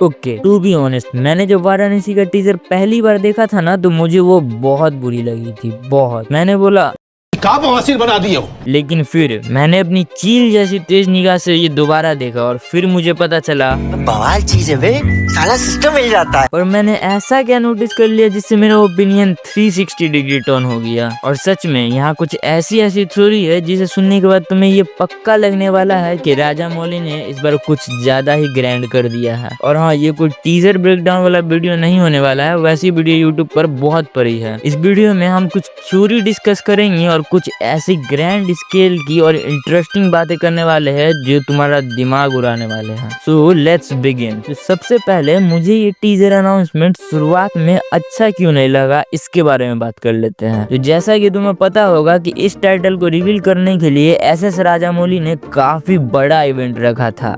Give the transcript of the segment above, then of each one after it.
Okay, to be honest, मैंने जब वाराणसी का टीजर पहली बार देखा था ना, तो मुझे वो बहुत बुरी लगी थी, बहुत। मैंने बोला बना दिए हो। लेकिन फिर मैंने अपनी चील जैसी तेज निगाह से ये दोबारा देखा और फिर मुझे पता चला बवाल चीज है बे, साला सिस्टम मिल जाता है। और मैंने ऐसा क्या नोटिस कर लिया जिससे मेरा ओपिनियन 360 डिग्री टर्न हो गया। और सच में यहाँ कुछ ऐसी थ्योरी है जिसे सुनने के बाद तुम्हें ये पक्का लगने वाला है कि राजा मौली ने इस बार कुछ ज्यादा ही ग्रैंड कर दिया है। और हाँ, ये कोई टीजर ब्रेकडाउन वाला वीडियो नहीं होने वाला है, वैसी वीडियो यूट्यूब पर बहुत पड़ी है। इस वीडियो में हम कुछ थ्योरी डिस्कस करेंगे और कुछ ऐसी ग्रैंड स्केल की और इंटरेस्टिंग बातें करने वाले हैं जो तुम्हारा दिमाग उड़ाने वाले हैं। So let's begin. तो सबसे पहले मुझे ये टीजर अनाउंसमेंट शुरुआत में अच्छा क्यों नहीं लगा, इसके बारे में बात कर लेते हैं। तो जैसा कि तुम्हें पता होगा कि इस टाइटल को रिवील करने के लिए एसएस राजामौली ने काफी बड़ा इवेंट रखा था।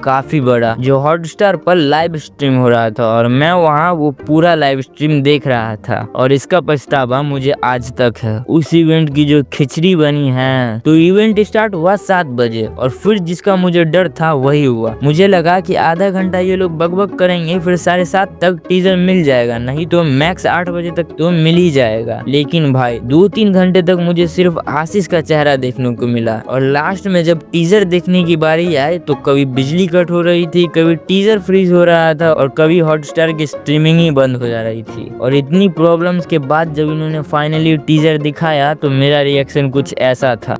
काफी बड़ा, जो हॉटस्टार पर लाइव स्ट्रीम हो रहा था और मैं वहाँ वो पूरा लाइव स्ट्रीम देख रहा था। और इसका पछतावा मुझे आज तक है। उस इवेंट की जो खिचड़ी बनी है। तो इवेंट स्टार्ट हुआ 7 बजे और फिर जिसका मुझे डर था वही हुआ। मुझे लगा कि आधा घंटा ये लोग बकबक करेंगे, फिर 7:30 तक टीजर मिल जाएगा, नहीं तो मैक्स 8 बजे तक तो मिल ही जाएगा। लेकिन भाई 2-3 घंटे तक मुझे सिर्फ आशीष का चेहरा देखने को मिला। और लास्ट में जब टीजर देखने की बारी आई तो कभी बिजली कट हो रही थी, कभी टीजर फ्रीज हो रहा था और कभी हॉटस्टार की स्ट्रीमिंग ही बंद हो जा रही थी। और इतनी प्रॉब्लम्स के बाद जब इन्होंने फाइनली टीजर दिखाया तो मेरा रिएक्शन कुछ ऐसा था।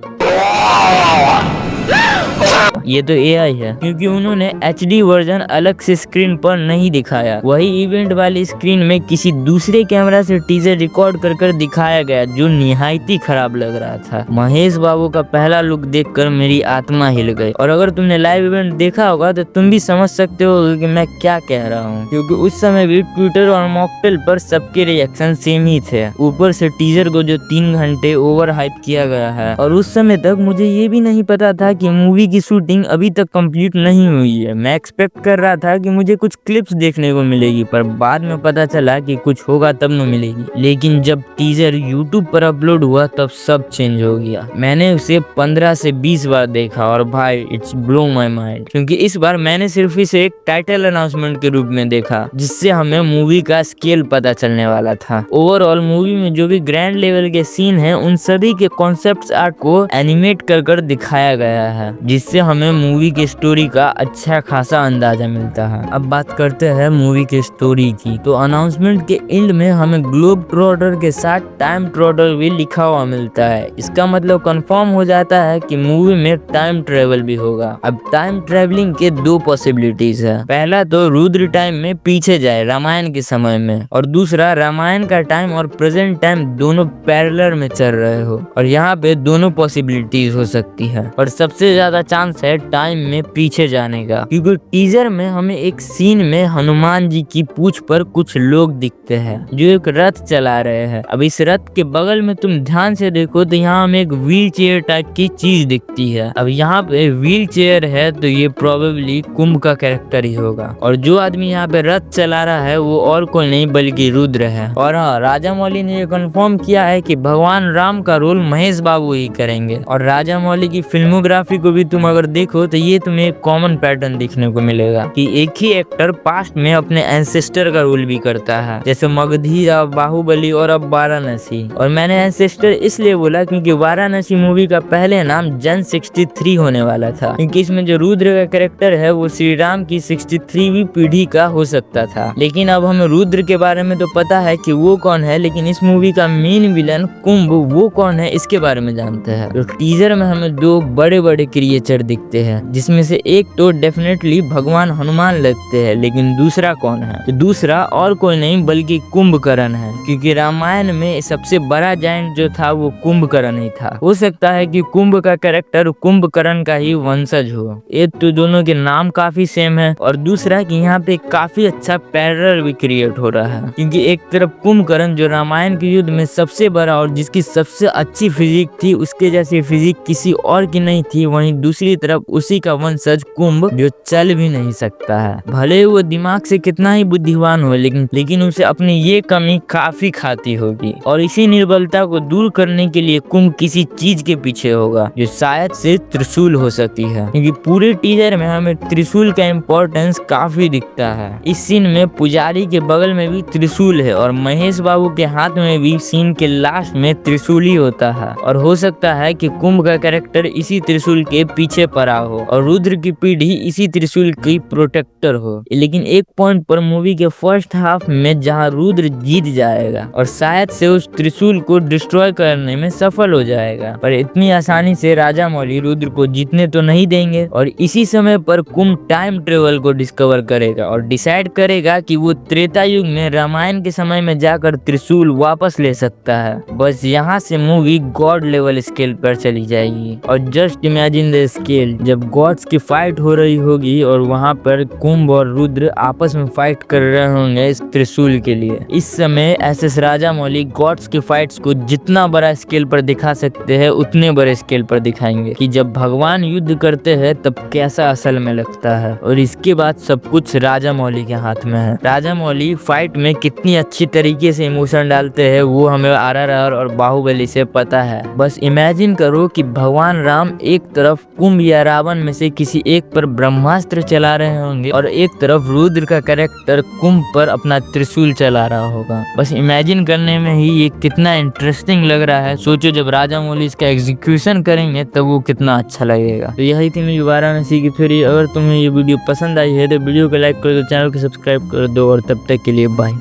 ये तो एआई है, क्योंकि उन्होंने एचडी वर्जन अलग से स्क्रीन पर नहीं दिखाया। वही इवेंट वाली स्क्रीन में किसी दूसरे कैमरा से टीजर रिकॉर्ड कर दिखाया गया, जो निहायती खराब लग रहा था। महेश बाबू का पहला लुक देखकर मेरी आत्मा हिल गई। और अगर तुमने लाइव इवेंट देखा होगा तो तुम भी समझ सकते हो कि मैं क्या कह रहा हूँ, क्योंकि उस समय भी ट्विटर और मॉकटेल पर सबके रिएक्शन सेम ही थे। ऊपर से टीजर को जो 3 घंटे ओवर हाइप किया गया है। और उस समय तक मुझे ये भी नहीं पता था कि मूवी की शूटिंग अभी तक कंप्लीट नहीं हुई है। मैं एक्सपेक्ट कर रहा था कि मुझे कुछ क्लिप्स देखने को मिलेगी, पर बाद में पता चला कि कुछ होगा तब न मिलेगी। लेकिन जब टीजर यूट्यूब पर अपलोड हुआ तब सब चेंज हो गया। मैंने उसे 15 से 20 बार देखा और भाई इट्स ब्लो माय माइंड, क्योंकि इस बार मैंने सिर्फ इसे एक टाइटल अनाउंसमेंट के रूप में देखा, जिससे हमें मूवी का स्केल पता चलने वाला था। ओवरऑल मूवी में जो भी ग्रैंड लेवल के सीन है, उन सभी के कॉन्सेप्ट आर्ट को एनिमेट कर दिखाया गया है, जिससे हमें मूवी की स्टोरी का अच्छा खासा अंदाजा मिलता है। अब बात करते हैं मूवी की स्टोरी की। तो अनाउंसमेंट के एंड में हमें ग्लोब ट्रॉटर के साथ टाइम ट्रॉटर भी लिखा हुआ मिलता है। इसका मतलब कंफर्म हो जाता है कि मूवी में टाइम ट्रेवल भी होगा। अब टाइम ट्रेवलिंग के 2 पॉसिबिलिटीज है। पहला तो रुद्र टाइम में पीछे जाए रामायण के समय में, और दूसरा रामायण का टाइम और प्रेजेंट टाइम दोनों पैरेलल में चल रहे हो। और यहाँ पे दोनों पॉसिबिलिटीज हो सकती है, और सबसे ज्यादा चांस है टाइम में पीछे जाने का, क्योंकि टीजर में हमें एक सीन में हनुमान जी की पूंछ पर कुछ लोग दिखते हैं जो एक रथ चला रहे हैं। अब इस रथ के बगल में तुम ध्यान से देखो तो यहाँ हमें एक व्हील चेयर टाइप की चीज दिखती है। अब यहाँ पे व्हील चेयर है तो ये प्रोबेबली कुंभ का कैरेक्टर ही होगा, और जो आदमी यहाँ पे रथ चला रहा है वो और कोई नहीं बल्कि रुद्र है। और हाँ, राजामौली ने ये कंफर्म किया है कि भगवान राम का रोल महेश बाबू ही करेंगे। और राजामौली की फिल्मोग्राफी को भी तुम अगर देखो तो ये तुम्हें एक कॉमन पैटर्न देखने को मिलेगा कि एक ही एक्टर पास्ट में अपने एंसेस्टर का रोल भी करता है, जैसे मगधी, अब बाहुबली और अब वाराणसी। और मैंने एंसेस्टर इसलिए बोला क्योंकि वाराणसी मूवी का पहले नाम जन 63 होने वाला था, क्योंकि इसमें जो रुद्र का कैरेक्टर है वो श्री राम की 63वीं पीढ़ी का हो सकता था। लेकिन अब हमें रुद्र के बारे में तो पता है कि वो कौन है, लेकिन इस मूवी का मेन विलन कुंभ वो कौन है इसके बारे में जानते हैं। तो टीजर में हमें 2 बड़े बड़े क्रिएचर दिखते हैं, जिसमें से एक तो डेफिनेटली भगवान हनुमान लगते हैं, लेकिन दूसरा कौन है? तो दूसरा और कोई नहीं बल्कि कुंभकर्ण है, क्योंकि रामायण में सबसे बड़ा जायंट जो था वो कुंभकर्ण ही था। हो सकता है कि कुंभ का कैरेक्टर कुंभकर्ण का ही वंशज हो। एक तो दोनों के नाम काफी सेम है, और दूसरा कि यहाँ पे काफी अच्छा पैरेलल भी क्रिएट हो रहा है, क्योंकि एक तरफ कुंभकर्ण जो रामायण के युद्ध में सबसे बड़ा और जिसकी सबसे अच्छी फिजिक थी, उसके जैसी फिजिक किसी और की नहीं थी, वहीं दूसरी दूसरी तरफ उसी का वंशज कुंभ जो चल भी नहीं सकता है। भले ही वो दिमाग से कितना ही बुद्धिमान हो, लेकिन उसे अपनी ये कमी काफी खाती होगी और इसी निर्बलता को दूर करने के लिए कुंभ किसी चीज के पीछे होगा जो शायद से त्रिशूल हो सकती है, क्योंकि पूरे टीजर में हमें त्रिशूल का इम्पोर्टेंस काफी दिखता है। इस सीन में पुजारी के बगल में भी त्रिशूल है और महेश बाबू के हाथ में भी सीन के लास्ट में त्रिशूल ही होता है और हो सकता है कि कुंभ का कैरेक्टर इसी त्रिशूल के पीछे पड़ा हो और रुद्र की पीढ़ी इसी त्रिशूल की प्रोटेक्टर हो। लेकिन एक पॉइंट पर मूवी के फर्स्ट हाफ में जहां रुद्र जीत जाएगा और शायद से उस त्रिशूल को डिस्ट्रॉय करने में सफल हो जाएगा, पर इतनी आसानी से राजा मौली रुद्र को जीतने तो नहीं देंगे और इसी समय पर कुंभ टाइम ट्रेवल को डिस्कवर करेगा और डिसाइड करेगा कि वो त्रेता युग में रामायण के समय में जाकर त्रिशूल वापस ले सकता है। बस यहाँ से मूवी गॉड लेवल स्केल पर चली जाएगी और जस्ट इमेजिन द स्केल जब गॉड्स की फाइट हो रही होगी और वहाँ पर कुंभ और रुद्र आपस में फाइट कर रहे होंगे इस त्रिशूल के लिए। इस समय एसएस राजा मौली गॉड्स की फाइट्स को जितना बड़ा स्केल पर दिखा सकते हैं उतने बड़े स्केल पर दिखाएंगे कि जब भगवान युद्ध करते हैं तब कैसा असल में लगता है। और इसके बाद सब कुछ राजा मौली के हाथ में है। राजा मौली फाइट में कितनी अच्छी तरीके से इमोशन डालते हैं वो हमें RRR और बाहुबली से पता है। बस इमेजिन करो कि भगवान राम एक तरफ कुंभ या रावण में से किसी एक पर ब्रह्मास्त्र चला रहे होंगे और एक तरफ रुद्र का कैरेक्टर कुंभ पर अपना त्रिशूल चला रहा होगा। बस इमेजिन करने में ही ये कितना इंटरेस्टिंग लग रहा है। सोचो जब राजा मौली इसका एग्जीक्यूशन करेंगे तब वो कितना अच्छा लगेगा। तो यही थी मेरी वाराणसी की थ्योरी। अगर तुम्हें ये वीडियो पसंद आई है तो वीडियो को लाइक कर दो, चैनल को सब्सक्राइब कर दो और तब तक के लिए बाय।